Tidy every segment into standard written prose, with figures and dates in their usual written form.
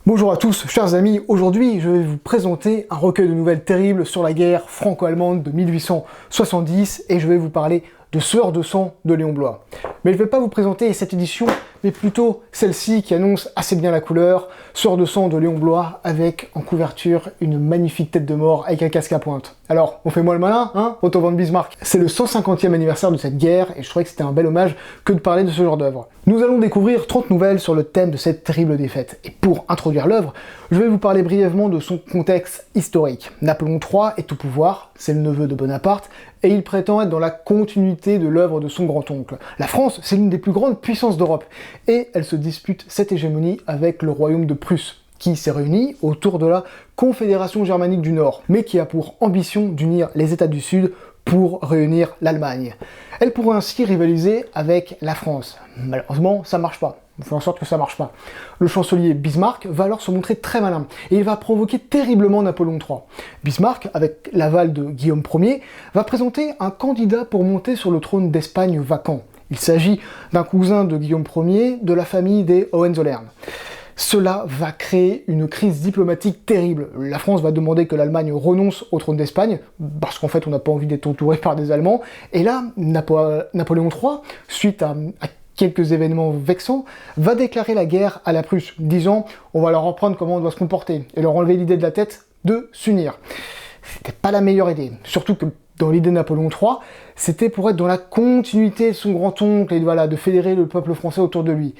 Bonjour à tous, chers amis, aujourd'hui je vais vous présenter un recueil de nouvelles terribles sur la guerre franco-allemande de 1870 et je vais vous parler de Sueur de sang de Léon Bloy. Mais je ne vais pas vous présenter cette édition, mais plutôt celle-ci qui annonce assez bien la couleur, Sueur de sang de Léon Bloy avec en couverture une magnifique tête de mort avec un casque à pointe. Alors, on fait moi le malin, hein, Otto von Bismarck. C'est le 150e anniversaire de cette guerre et je trouvais que c'était un bel hommage que de parler de ce genre d'œuvre. Nous allons découvrir 30 nouvelles sur le thème de cette terrible défaite. Et pour introduire l'œuvre, je vais vous parler brièvement de son contexte historique. Napoléon III est au pouvoir, c'est le neveu de Bonaparte, et il prétend être dans la continuité de l'œuvre de son grand-oncle. La France, c'est l'une des plus grandes puissances d'Europe, et elle se dispute cette hégémonie avec le royaume de Prusse, qui s'est réuni autour de la Confédération germanique du Nord, mais qui a pour ambition d'unir les États du Sud pour réunir l'Allemagne. Elle pourrait ainsi rivaliser avec la France. Malheureusement, ça marche pas. On fait en sorte que ça marche pas. Le chancelier Bismarck va alors se montrer très malin, et il va provoquer terriblement Napoléon III. Bismarck, avec l'aval de Guillaume Ier, va présenter un candidat pour monter sur le trône d'Espagne vacant. Il s'agit d'un cousin de Guillaume Ier, de la famille des Hohenzollern. Cela va créer une crise diplomatique terrible. La France va demander que l'Allemagne renonce au trône d'Espagne, parce qu'en fait on n'a pas envie d'être entouré par des Allemands, et là, Napoléon III, suite à quelques événements vexants, va déclarer la guerre à la Prusse, disant « on va leur apprendre comment on doit se comporter », et leur enlever l'idée de la tête de s'unir. C'était pas la meilleure idée, surtout que dans l'idée de Napoléon III, c'était pour être dans la continuité de son grand-oncle, et voilà, de fédérer le peuple français autour de lui.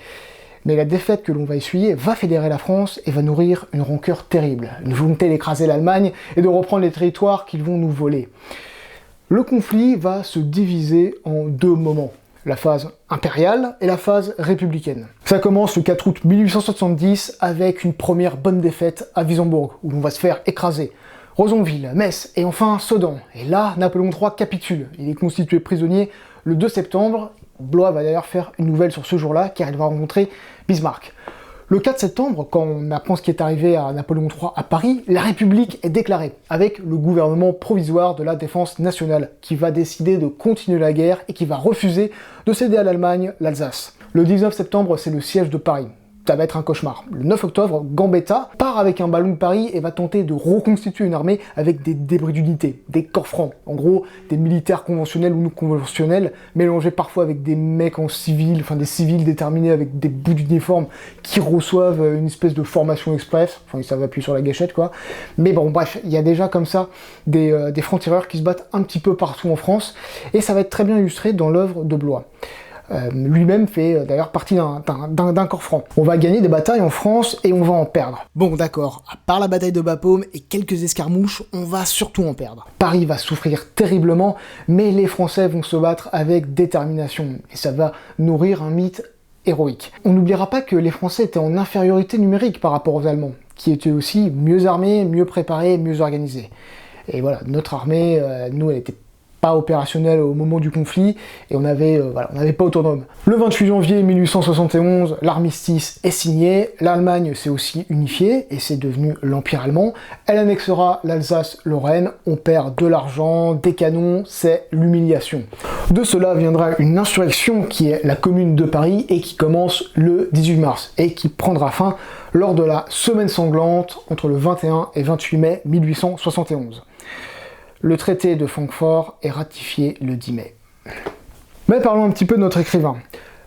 Mais la défaite que l'on va essuyer va fédérer la France et va nourrir une rancœur terrible, une volonté d'écraser l'Allemagne et de reprendre les territoires qu'ils vont nous voler. Le conflit va se diviser en deux moments, la phase impériale et la phase républicaine. Ça commence le 4 août 1870 avec une première bonne défaite à Wissembourg, où l'on va se faire écraser. Rosonville, Metz et enfin Sedan. Et là, Napoléon III capitule. Il est constitué prisonnier le 2 septembre. Bloy va d'ailleurs faire une nouvelle sur ce jour-là, car il va rencontrer Bismarck. Le 4 septembre, quand on apprend ce qui est arrivé à Napoléon III à Paris, la République est déclarée, avec le gouvernement provisoire de la défense nationale, qui va décider de continuer la guerre et qui va refuser de céder à l'Allemagne l'Alsace. Le 19 septembre, c'est le siège de Paris. Ça va être un cauchemar. Le 9 octobre, Gambetta part avec un ballon de Paris et va tenter de reconstituer une armée avec des débris d'unités, des corps francs. En gros, des militaires conventionnels ou non conventionnels, mélangés parfois avec des mecs en civil, enfin des civils déterminés avec des bouts d'uniforme qui reçoivent une espèce de formation express. Enfin, ils savent appuyer sur la gâchette, quoi. Mais bon, bref, il y a déjà comme ça des francs-tireurs qui se battent un petit peu partout en France, et ça va être très bien illustré dans l'œuvre de Bloy. Lui-même fait d'ailleurs partie d'un corps franc. On va gagner des batailles en France et on va en perdre. Bon d'accord, à part la bataille de Bapaume et quelques escarmouches, on va surtout en perdre. Paris va souffrir terriblement, mais les Français vont se battre avec détermination, et ça va nourrir un mythe héroïque. On n'oubliera pas que les Français étaient en infériorité numérique par rapport aux Allemands, qui étaient aussi mieux armés, mieux préparés, mieux organisés. Et voilà, notre armée, nous, elle était pas opérationnel au moment du conflit, et on n'avait pas autonome. Le 28 janvier 1871, l'armistice est signé, l'Allemagne s'est aussi unifiée, et c'est devenu l'Empire allemand, elle annexera l'Alsace-Lorraine, on perd de l'argent, des canons, c'est l'humiliation. De cela viendra une insurrection qui est la Commune de Paris, et qui commence le 18 mars, et qui prendra fin lors de la Semaine sanglante, entre le 21 et 28 mai 1871. Le traité de Francfort est ratifié le 10 mai. Mais parlons un petit peu de notre écrivain.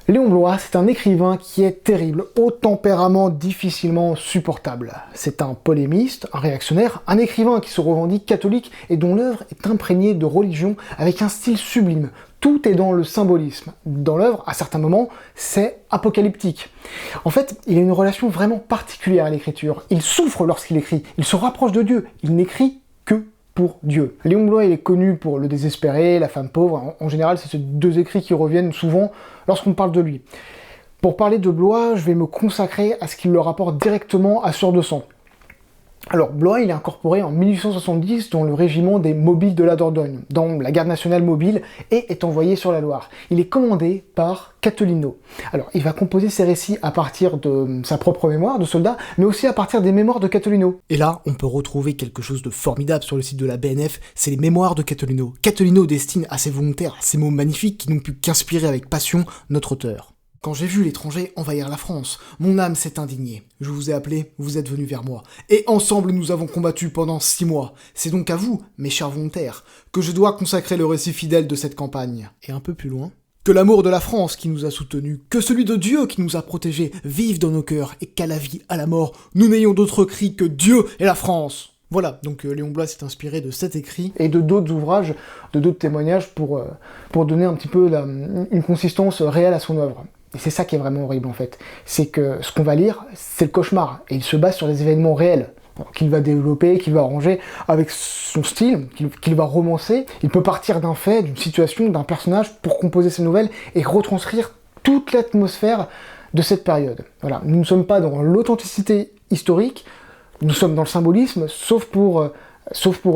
Léon Bloy, c'est un écrivain qui est terrible, au tempérament difficilement supportable. C'est un polémiste, un réactionnaire, un écrivain qui se revendique catholique et dont l'œuvre est imprégnée de religion avec un style sublime. Tout est dans le symbolisme. Dans l'œuvre, à certains moments, c'est apocalyptique. En fait, il a une relation vraiment particulière à l'écriture. Il souffre lorsqu'il écrit, il se rapproche de Dieu, il n'écrit que pour Dieu. Léon Bloy, il est connu pour Le Désespéré, La femme pauvre. En général, c'est ces deux écrits qui reviennent souvent lorsqu'on parle de lui. Pour parler de Bloy, je vais me consacrer à ce qu'il le rapporte directement à Sueur de sang. Alors, Bloy, il est incorporé en 1870 dans le régiment des mobiles de la Dordogne, dans la garde nationale mobile, et est envoyé sur la Loire. Il est commandé par Catolino. Alors, il va composer ses récits à partir de sa propre mémoire de soldat, mais aussi à partir des mémoires de Catolino. Et là, on peut retrouver quelque chose de formidable sur le site de la BNF, c'est les mémoires de Catolino. Catolino destine à ses volontaires ces mots magnifiques qui n'ont pu qu'inspirer avec passion notre auteur. Quand j'ai vu l'étranger envahir la France, mon âme s'est indignée. Je vous ai appelé, vous êtes venus vers moi. Et ensemble nous avons combattu pendant 6 mois. C'est donc à vous, mes chers volontaires, que je dois consacrer le récit fidèle de cette campagne. Et un peu plus loin. Que l'amour de la France qui nous a soutenus, que celui de Dieu qui nous a protégés, vive dans nos cœurs, et qu'à la vie, à la mort, nous n'ayons d'autre cri que Dieu et la France. Voilà, donc Léon Bloy s'est inspiré de cet écrit et de d'autres ouvrages, de d'autres témoignages pour donner un petit peu une consistance réelle à son œuvre. Et c'est ça qui est vraiment horrible en fait. C'est que ce qu'on va lire, c'est le cauchemar. Et il se base sur des événements réels qu'il va développer, qu'il va arranger avec son style, qu'il va romancer. Il peut partir d'un fait, d'une situation, d'un personnage pour composer ses nouvelles et retranscrire toute l'atmosphère de cette période. Voilà, nous ne sommes pas dans l'authenticité historique, nous sommes dans le symbolisme, sauf pour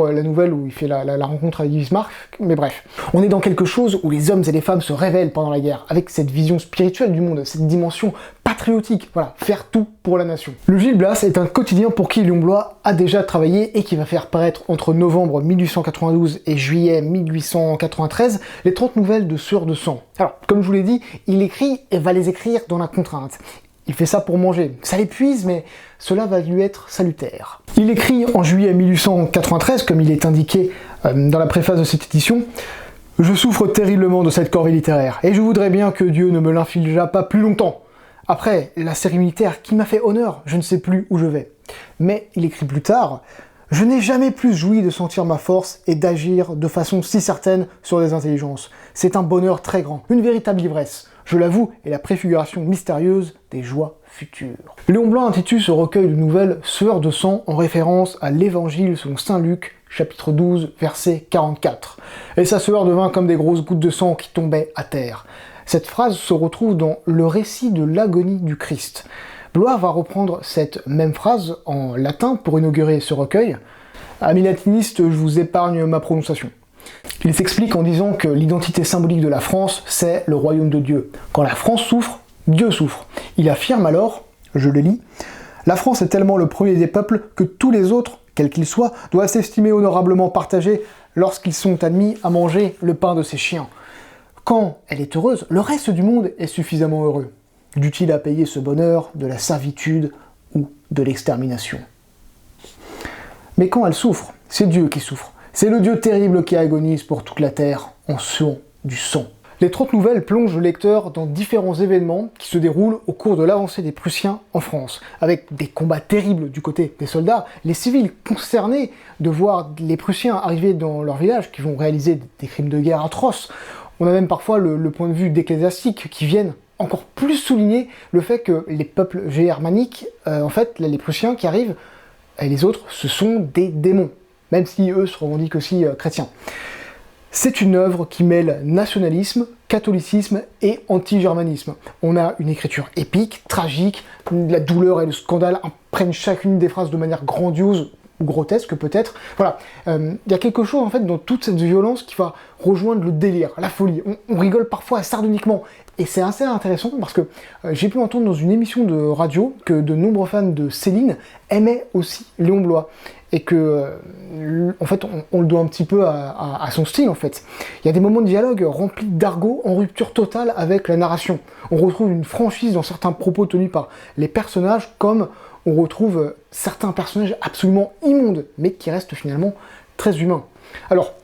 la nouvelle où il fait la rencontre avec Bismarck, mais bref. On est dans quelque chose où les hommes et les femmes se révèlent pendant la guerre, avec cette vision spirituelle du monde, cette dimension patriotique, voilà, faire tout pour la nation. Le Gil Blas est un quotidien pour qui Léon Bloy a déjà travaillé et qui va faire paraître entre novembre 1892 et juillet 1893 les 30 nouvelles de Sueur de sang. Alors, comme je vous l'ai dit, il écrit et va les écrire dans la contrainte. Il fait ça pour manger. Ça l'épuise, mais cela va lui être salutaire. Il écrit en juillet 1893, comme il est indiqué dans la préface de cette édition, « Je souffre terriblement de cette corvée littéraire, et je voudrais bien que Dieu ne me l'infligeât pas plus longtemps. Après la série militaire qui m'a fait honneur, je ne sais plus où je vais. » Mais il écrit plus tard, « Je n'ai jamais plus joui de sentir ma force et d'agir de façon si certaine sur des intelligences. C'est un bonheur très grand, une véritable ivresse. Je l'avoue, est la préfiguration mystérieuse des joies futures. » Léon Bloy intitule ce recueil de nouvelles « Sueur de sang » en référence à l'Évangile selon saint Luc, chapitre 12, verset 44. Et sa sueur devint comme des grosses gouttes de sang qui tombaient à terre. Cette phrase se retrouve dans le récit de l'agonie du Christ. Bloy va reprendre cette même phrase en latin pour inaugurer ce recueil. Amis latinistes, je vous épargne ma prononciation. Il s'explique en disant que l'identité symbolique de la France, c'est le royaume de Dieu. Quand la France souffre, Dieu souffre. Il affirme alors, je le lis, « La France est tellement le premier des peuples que tous les autres, quels qu'ils soient, doivent s'estimer honorablement partagés lorsqu'ils sont admis à manger le pain de ses chiens. Quand elle est heureuse, le reste du monde est suffisamment heureux. Dût-il à payer ce bonheur de la servitude ou de l'extermination ? Mais quand elle souffre, c'est Dieu qui souffre. C'est le Dieu terrible qui agonise pour toute la terre en suant du sang. » Les 30 nouvelles plongent le lecteur dans différents événements qui se déroulent au cours de l'avancée des Prussiens en France, avec des combats terribles du côté des soldats, les civils concernés de voir les Prussiens arriver dans leur village, qui vont réaliser des crimes de guerre atroces. On a même parfois le point de vue d'ecclésiastiques qui viennent encore plus souligner le fait que les peuples germaniques, en fait, les Prussiens qui arrivent, et les autres, ce sont des démons, même si eux se revendiquent aussi chrétiens. C'est une œuvre qui mêle nationalisme, catholicisme et anti-germanisme. On a une écriture épique, tragique, la douleur et le scandale imprègnent chacune des phrases de manière grandiose, ou grotesque peut-être. Voilà, y a quelque chose en fait dans toute cette violence qui va rejoindre le délire, la folie. On rigole parfois sardoniquement. Et c'est assez intéressant parce que j'ai pu entendre dans une émission de radio que de nombreux fans de Céline aimaient aussi Léon Bloy. Et que, en fait, on le doit un petit peu à son style, en fait. Il y a des moments de dialogue remplis d'argot en rupture totale avec la narration. On retrouve une franchise dans certains propos tenus par les personnages, comme on retrouve certains personnages absolument immondes, mais qui restent finalement très humains. Alors,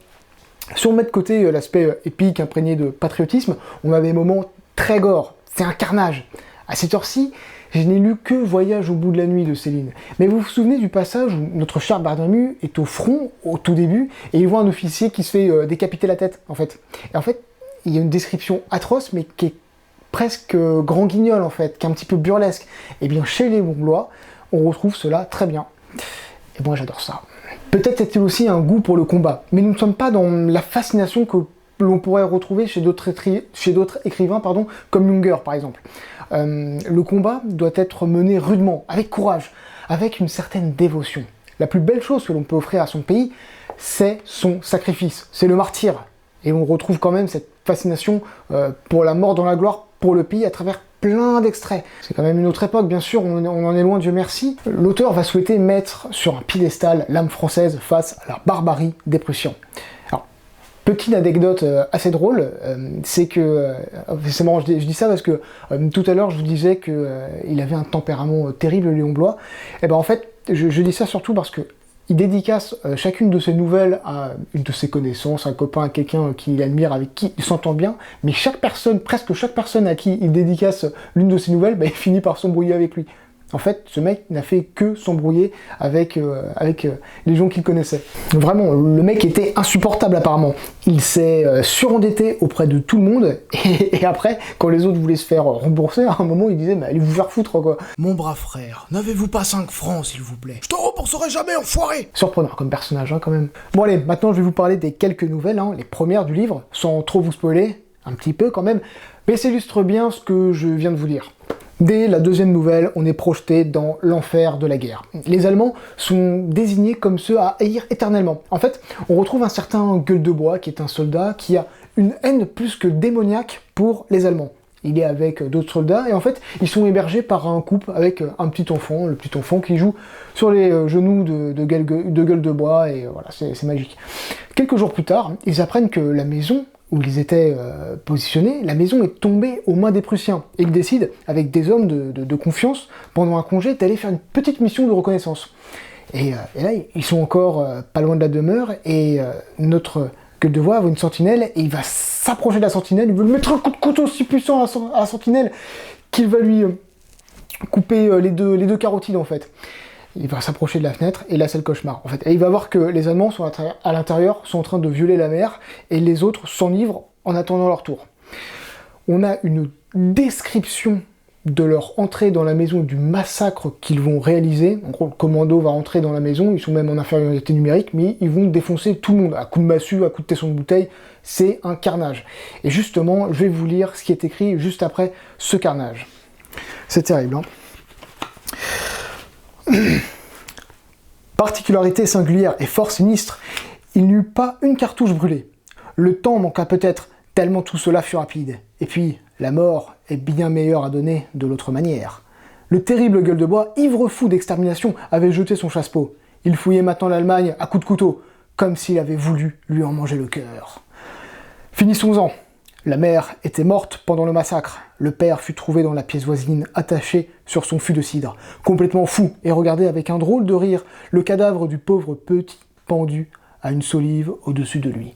si on met de côté l'aspect épique, imprégné de patriotisme, on a des moments très gore, c'est un carnage. À cette heure-ci, je n'ai lu que Voyage au bout de la nuit de Céline. Mais vous vous souvenez du passage où notre cher Barthélemy est au front, au tout début, et il voit un officier qui se fait décapiter la tête, en fait. Et en fait, il y a une description atroce, mais qui est presque grand guignol, en fait, qui est un petit peu burlesque. Et bien, chez les Bloy, on retrouve cela très bien. Et moi, j'adore ça. Peut-être est-il aussi un goût pour le combat, mais nous ne sommes pas dans la fascination que l'on pourrait retrouver chez d'autres écrivains, comme Junger par exemple. Le combat doit être mené rudement, avec courage, avec une certaine dévotion. La plus belle chose que l'on peut offrir à son pays, c'est son sacrifice, c'est le martyre. Et on retrouve quand même cette fascination pour la mort dans la gloire, pour le pays, à travers plein d'extraits. C'est quand même une autre époque, bien sûr, on en est loin, Dieu merci. L'auteur va souhaiter mettre sur un piédestal l'âme française face à la barbarie des Prussiens. Alors, Petite anecdote assez drôle, c'est que, c'est marrant, je dis ça parce que tout à l'heure je vous disais qu'il avait un tempérament terrible, Léon Bloy. Et ben en fait, je dis ça surtout parce que il dédicace chacune de ses nouvelles à une de ses connaissances, un copain, à quelqu'un qu'il admire, avec qui il s'entend bien, mais presque chaque personne à qui il dédicace l'une de ses nouvelles, il finit par s'embrouiller avec lui. En fait, ce mec n'a fait que s'embrouiller avec les gens qu'il connaissait. Vraiment, le mec était insupportable apparemment. Il s'est surendetté auprès de tout le monde, et après, quand les autres voulaient se faire rembourser, à un moment, il disait « allez vous faire foutre, quoi !» Mon brave frère, n'avez-vous pas 5 francs, s'il vous plaît? Je te rembourserai jamais, enfoiré! Surprenant comme personnage, quand même. Bon allez, maintenant je vais vous parler des quelques nouvelles, les premières du livre, sans trop vous spoiler, un petit peu quand même, mais ça illustre bien ce que je viens de vous dire. Dès la deuxième nouvelle, on est projeté dans l'enfer de la guerre. Les Allemands sont désignés comme ceux à haïr éternellement. En fait, on retrouve un certain Gueule de Bois, qui est un soldat qui a une haine plus que démoniaque pour les Allemands. Il est avec d'autres soldats, et en fait, ils sont hébergés par un couple avec un petit enfant, le petit enfant qui joue sur les genoux de Gueule de Bois, et voilà, c'est magique. Quelques jours plus tard, ils apprennent que la maison où ils étaient positionnés, la maison est tombée aux mains des Prussiens. Et ils décident, avec des hommes de confiance, pendant un congé, d'aller faire une petite mission de reconnaissance. Et là, ils sont encore pas loin de la demeure, et notre Gueule de Bois voit une sentinelle, et il va s'approcher de la sentinelle, il veut lui mettre un coup de couteau si puissant à la sentinelle, qu'il va lui couper les deux carotides, en fait. Il va s'approcher de la fenêtre, et là c'est le cauchemar, en fait. Et il va voir que les Allemands sont à l'intérieur, sont en train de violer la mère, et les autres s'enivrent en attendant leur tour. On a une description de leur entrée dans la maison, du massacre qu'ils vont réaliser. En gros, le commando va entrer dans la maison, ils sont même en infériorité numérique, mais ils vont défoncer tout le monde, à coups de massue, à coups de tesson de bouteille, c'est un carnage. Et justement, je vais vous lire ce qui est écrit juste après ce carnage. C'est terrible, Particularité singulière et fort sinistre, il n'y eut pas une cartouche brûlée. Le temps manqua peut-être, tellement tout cela fut rapide. Et puis, la mort est bien meilleure à donner de l'autre manière. Le terrible Gueule de Bois, ivre fou d'extermination, avait jeté son chasse-peau. Il fouillait maintenant l'Allemagne à coups de couteau, comme s'il avait voulu lui en manger le cœur. Finissons-en. La mère était morte pendant le massacre. Le père fut trouvé dans la pièce voisine, attaché sur son fût de cidre, complètement fou, et regardait avec un drôle de rire le cadavre du pauvre petit pendu à une solive au-dessus de lui.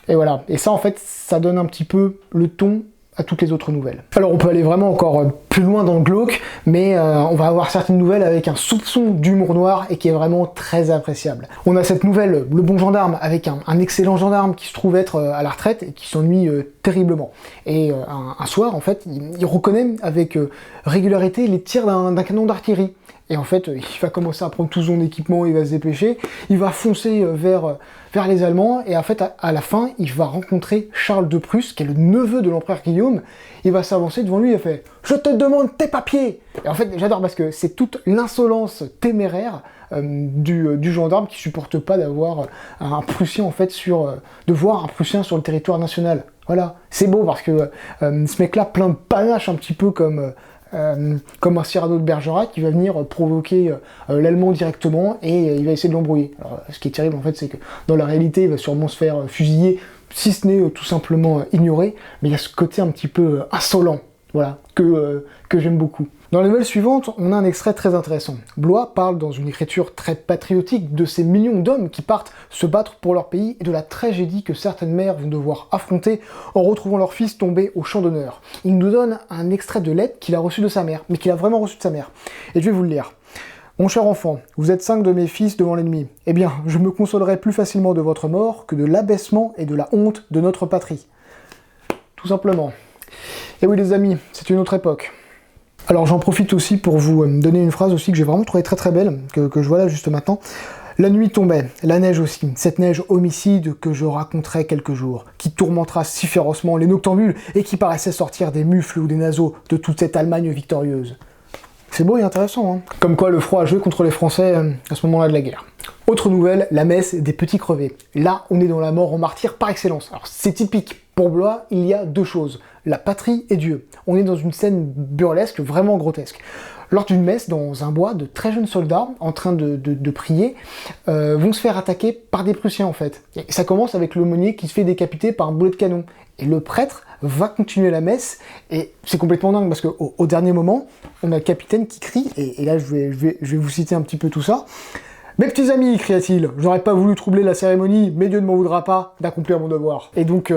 Et voilà, et ça en fait, ça donne un petit peu le ton à toutes les autres nouvelles. Alors on peut aller vraiment encore plus loin dans le glauque, mais on va avoir certaines nouvelles avec un soupçon d'humour noir et qui est vraiment très appréciable. On a cette nouvelle, Le Bon Gendarme, avec un excellent gendarme qui se trouve être à la retraite et qui s'ennuie terriblement. Et un soir, en fait, il reconnaît avec régularité les tirs d'un canon d'artillerie. Et en fait, il va commencer à prendre tout son équipement, il va se dépêcher, il va foncer vers les Allemands, et en fait, à la fin, il va rencontrer Charles de Prusse, qui est le neveu de l'empereur Guillaume. Il va s'avancer devant lui et fait « Je te demande tes papiers !» Et en fait, j'adore parce que c'est toute l'insolence téméraire du gendarme qui supporte pas d'avoir un Prussien, en fait, de voir un Prussien sur le territoire national. Voilà, c'est beau parce que ce mec-là, plein de panache, un petit peu comme un Cyrano de Bergerac qui va venir provoquer l'Allemand directement et il va essayer de l'embrouiller. Alors, ce qui est terrible en fait, c'est que dans la réalité, il va sûrement se faire fusiller, si ce n'est tout simplement ignoré, mais il y a ce côté un petit peu insolent, voilà, que j'aime beaucoup. Dans la nouvelle suivante, on a un extrait très intéressant. Blois parle dans une écriture très patriotique de ces millions d'hommes qui partent se battre pour leur pays et de la tragédie que certaines mères vont devoir affronter en retrouvant leur fils tombé au champ d'honneur. Il nous donne un extrait de lettre qu'il a reçu de sa mère, mais qu'il a vraiment reçu de sa mère. Et je vais vous le lire. « Mon cher enfant, vous êtes 5 de mes fils devant l'ennemi. Eh bien, je me consolerai plus facilement de votre mort que de l'abaissement et de la honte de notre patrie. » Tout simplement. Et oui les amis, c'est une autre époque. Alors j'en profite aussi pour vous donner une phrase aussi que j'ai vraiment trouvé très très belle, que je vois là juste maintenant. La nuit tombait, la neige aussi, cette neige homicide que je raconterai quelques jours, qui tourmentera si férocement les noctambules et qui paraissait sortir des mufles ou des naseaux de toute cette Allemagne victorieuse. C'est beau et intéressant, hein. Comme quoi le froid a joué contre les Français à ce moment-là de la guerre. Autre nouvelle, la messe des petits crevés. Là, on est dans la mort en martyr par excellence. Alors c'est typique. Pour Blois, il y a deux choses, la patrie et Dieu. On est dans une scène burlesque, vraiment grotesque. Lors d'une messe dans un bois, de très jeunes soldats, en train de prier, vont se faire attaquer par des Prussiens en fait. Et ça commence avec l'aumônier qui se fait décapiter par un boulet de canon. Et le prêtre va continuer la messe, et c'est complètement dingue, parce qu'au dernier moment, on a le capitaine qui crie, et là je vais vous citer un petit peu tout ça. « Mes petits amis, cria-t-il, je n'aurais pas voulu troubler la cérémonie, mais Dieu ne m'en voudra pas d'accomplir mon devoir. » Et donc,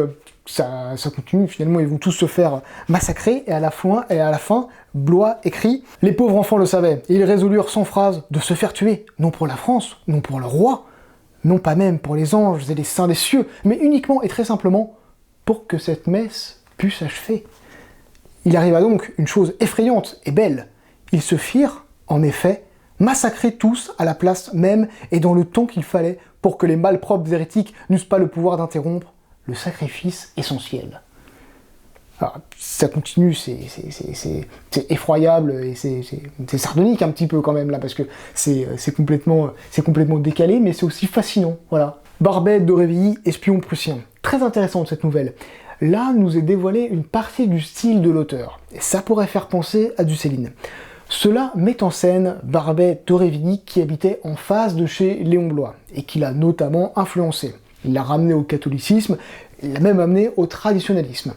ça continue, finalement, ils vont tous se faire massacrer, et à la fin, Blois écrit « Les pauvres enfants le savaient, et ils résolurent sans phrase de se faire tuer, non pour la France, non pour le roi, non pas même pour les anges et les saints des cieux, mais uniquement et très simplement pour que cette messe pût s'achever. » Il arriva donc une chose effrayante et belle. Ils se firent, en effet, massacrer tous à la place même et dans le temps qu'il fallait pour que les malpropres hérétiques n'eussent pas le pouvoir d'interrompre le sacrifice essentiel. Alors, ça continue, c'est effroyable et c'est sardonique un petit peu quand même là, parce que c'est complètement décalé, mais c'est aussi fascinant, voilà. Barbet d'Aurevilly, espion prussien. Très intéressante cette nouvelle. Là, nous est dévoilé une partie du style de l'auteur, et ça pourrait faire penser à du Céline. Cela met en scène Barbet d'Aurevilly qui habitait en face de chez Léon Blois, et qui l'a notamment influencé. Il l'a ramené au catholicisme, il l'a même amené au traditionnalisme.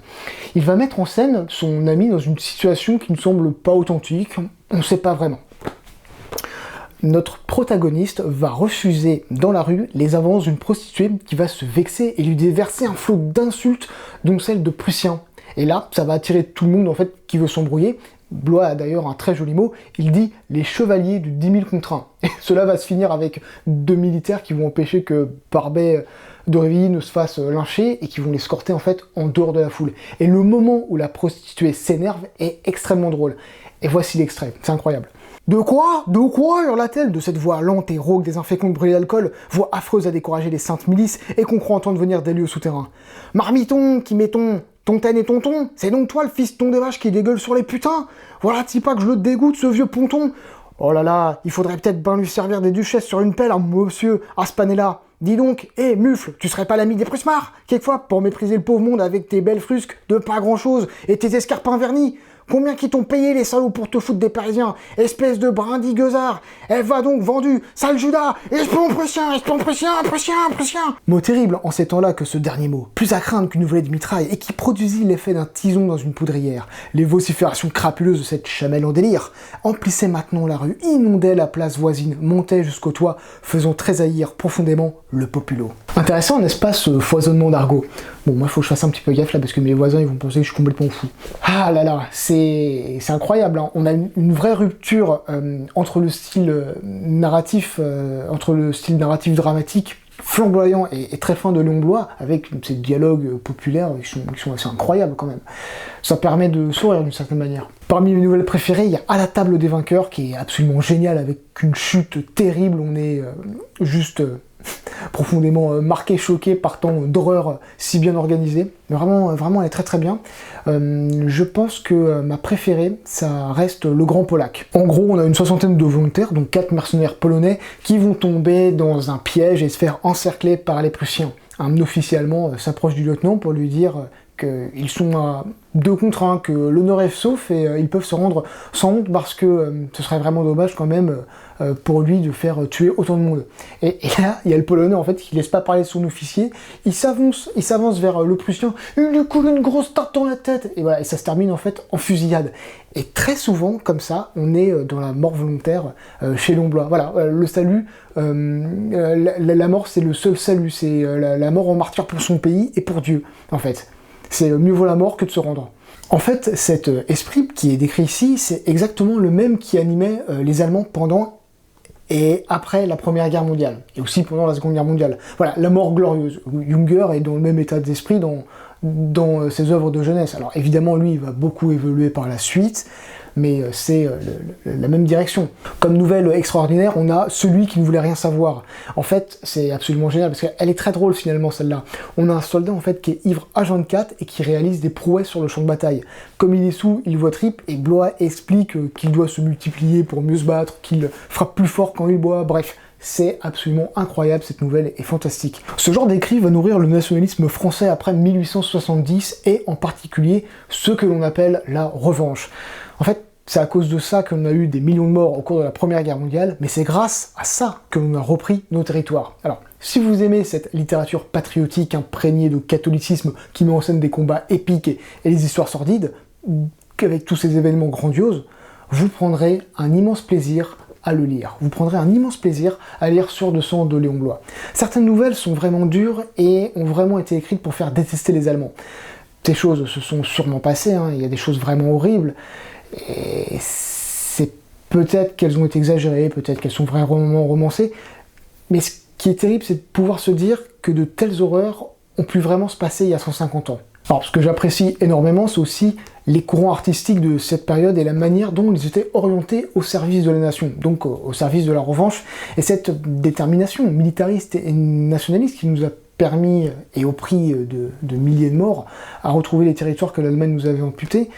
Il va mettre en scène son ami dans une situation qui ne semble pas authentique, on ne sait pas vraiment. Notre protagoniste va refuser dans la rue les avances d'une prostituée qui va se vexer et lui déverser un flot d'insultes, dont celle de Prussien. Et là, ça va attirer tout le monde en fait qui veut s'embrouiller. Blois a d'ailleurs un très joli mot, il dit « les chevaliers du 10 000 contre 1 ». Et cela va se finir avec 2 militaires qui vont empêcher que Barbet d'Aurevilly ne se fasse lyncher et qui vont l'escorter en fait en dehors de la foule. Et le moment où la prostituée s'énerve est extrêmement drôle. Et voici l'extrait, c'est incroyable. « De quoi ? De quoi ?» hurla-t-elle de cette voix lente et rauque des infécondes brûlés d'alcool, voix affreuse à décourager les saintes milices et qu'on croit entendre venir des lieux souterrains. « Marmiton, qui mettons Tontaine et Tonton, c'est donc toi le fiston des vaches qui dégueule sur les putains? Voilà-t-il pas que je le dégoûte, ce vieux ponton? Oh là là, il faudrait peut-être bien lui servir des duchesses sur une pelle, hein, monsieur Aspanella. Dis donc, hé, mufle, tu serais pas l'ami des Prusmards, quelquefois, pour mépriser le pauvre monde avec tes belles frusques de pas grand-chose et tes escarpins vernis? Combien qui t'ont payé les salauds pour te foutre des Parisiens? Espèce de brindille gueusard. Elle va donc vendue, sale Judas, espion prussien, prussien. Mot terrible en ces temps-là que ce dernier mot, plus à craindre qu'une volée de mitraille et qui produisit l'effet d'un tison dans une poudrière. Les vociférations crapuleuses de cette chamelle en délire emplissaient maintenant la rue, inondaient la place voisine, montaient jusqu'au toit, faisant tressaillir profondément le populo. Intéressant, n'est-ce pas, ce foisonnement d'argot? Bon, moi, il faut que je fasse un petit peu gaffe là, parce que mes voisins, ils vont penser que je suis complètement fou. Ah là là, c'est incroyable, hein. On a une vraie rupture entre le style narratif, dramatique, flamboyant et très fin de Léon Blois, avec ces dialogues populaires qui sont assez incroyables quand même. Ça permet de sourire d'une certaine manière. Parmi mes nouvelles préférées, il y a À la table des vainqueurs, qui est absolument génial, avec une chute terrible, on est juste... profondément marqué, choqué par tant d'horreur si bien organisée. Mais vraiment, elle est très très bien. Je pense que ma préférée, ça reste Le Grand Polac. En gros, on a une soixantaine de volontaires, donc 4 mercenaires polonais, qui vont tomber dans un piège et se faire encercler par les Prussiens. Un officier allemand s'approche du lieutenant pour lui dire qu'ils sont à 2 contre 1, que l'honneur est sauf et ils peuvent se rendre sans honte parce que ce serait vraiment dommage quand même pour lui de faire tuer autant de monde. Et là, il y a le Polonais en fait qui laisse pas parler son officier, il s'avance vers le Prussien, il lui coule une grosse tarte dans la tête, et voilà, et ça se termine en fait en fusillade. Et très souvent, comme ça, on est dans la mort volontaire chez Léon Blois. Voilà, le salut, la mort c'est le seul salut, c'est la mort en martyr pour son pays et pour Dieu, en fait. C'est mieux vaut la mort que de se rendre. En fait, cet esprit qui est décrit ici, c'est exactement le même qui animait les Allemands pendant et après la Première Guerre mondiale, et aussi pendant la Seconde Guerre mondiale. Voilà, la mort glorieuse. Junger est dans le même état d'esprit dans ses œuvres de jeunesse. Alors évidemment, lui, il va beaucoup évoluer par la suite, mais c'est la même direction. Comme nouvelle extraordinaire, on a Celui qui ne voulait rien savoir. En fait, c'est absolument génial, parce qu'elle est très drôle finalement, celle-là. On a un soldat en fait qui est ivre H24 et qui réalise des prouesses sur le champ de bataille. Comme il est sous, il voit triple, et Blois explique qu'il doit se multiplier pour mieux se battre, qu'il frappe plus fort quand il boit, bref. C'est absolument incroyable, cette nouvelle est fantastique. Ce genre d'écrit va nourrir le nationalisme français après 1870, et en particulier ce que l'on appelle la revanche. En fait, C'est à cause de ça qu'on a eu des millions de morts au cours de la Première Guerre mondiale, mais c'est grâce à ça que l'on a repris nos territoires. Alors, si vous aimez cette littérature patriotique imprégnée de catholicisme qui met en scène des combats épiques et des histoires sordides, avec tous ces événements grandioses, vous prendrez un immense plaisir à le lire. Vous prendrez un immense plaisir à lire Sueur de sang de Léon Bloy. Certaines nouvelles sont vraiment dures et ont vraiment été écrites pour faire détester les Allemands. Ces choses se sont sûrement passées, hein. Il y a des choses vraiment horribles, et c'est peut-être qu'elles ont été exagérées, peut-être qu'elles sont vraiment romancées, mais ce qui est terrible, c'est de pouvoir se dire que de telles horreurs ont pu vraiment se passer il y a 150 ans. Alors, ce que j'apprécie énormément, c'est aussi les courants artistiques de cette période et la manière dont ils étaient orientés au service de la nation, donc au service de la revanche, et cette détermination militariste et nationaliste qui nous a permis, et au prix de milliers de morts, à retrouver les territoires que l'Allemagne nous avait amputés.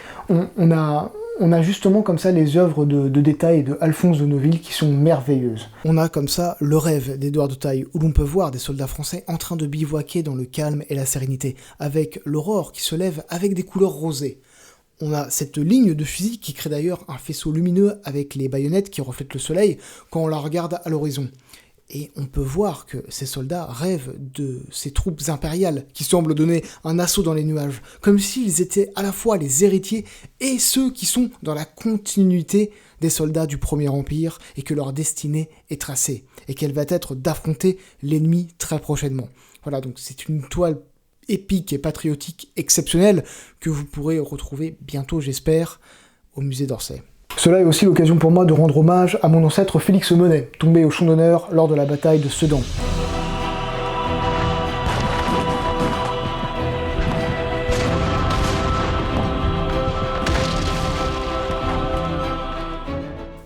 On a justement comme ça les œuvres de détail de Alphonse de Neuville qui sont merveilleuses. On a comme ça le rêve d'Édouard de Taille, où l'on peut voir des soldats français en train de bivouaquer dans le calme et la sérénité, avec l'aurore qui se lève avec des couleurs rosées. On a cette ligne de fusil qui crée d'ailleurs un faisceau lumineux avec les baïonnettes qui reflètent le soleil quand on la regarde à l'horizon. Et on peut voir que ces soldats rêvent de ces troupes impériales qui semblent donner un assaut dans les nuages, comme s'ils étaient à la fois les héritiers et ceux qui sont dans la continuité des soldats du Premier Empire et que leur destinée est tracée, et qu'elle va être d'affronter l'ennemi très prochainement. Voilà, donc c'est une toile épique et patriotique exceptionnelle que vous pourrez retrouver bientôt, j'espère, au musée d'Orsay. Cela est aussi l'occasion pour moi de rendre hommage à mon ancêtre Félix Menet, tombé au champ d'honneur lors de la bataille de Sedan.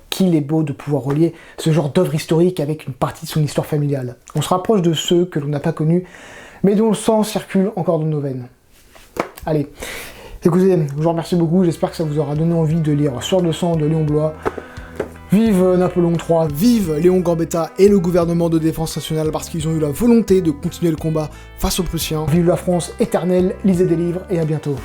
Qu'il est beau de pouvoir relier ce genre d'œuvre historique avec une partie de son histoire familiale. On se rapproche de ceux que l'on n'a pas connus, mais dont le sang circule encore dans nos veines. Allez, écoutez, je vous remercie beaucoup, j'espère que ça vous aura donné envie de lire Sueur de sang de Léon Bloy. Vive Napoléon III, vive Léon Gambetta et le gouvernement de défense nationale parce qu'ils ont eu la volonté de continuer le combat face aux Prussiens. Vive la France éternelle, lisez des livres et à bientôt.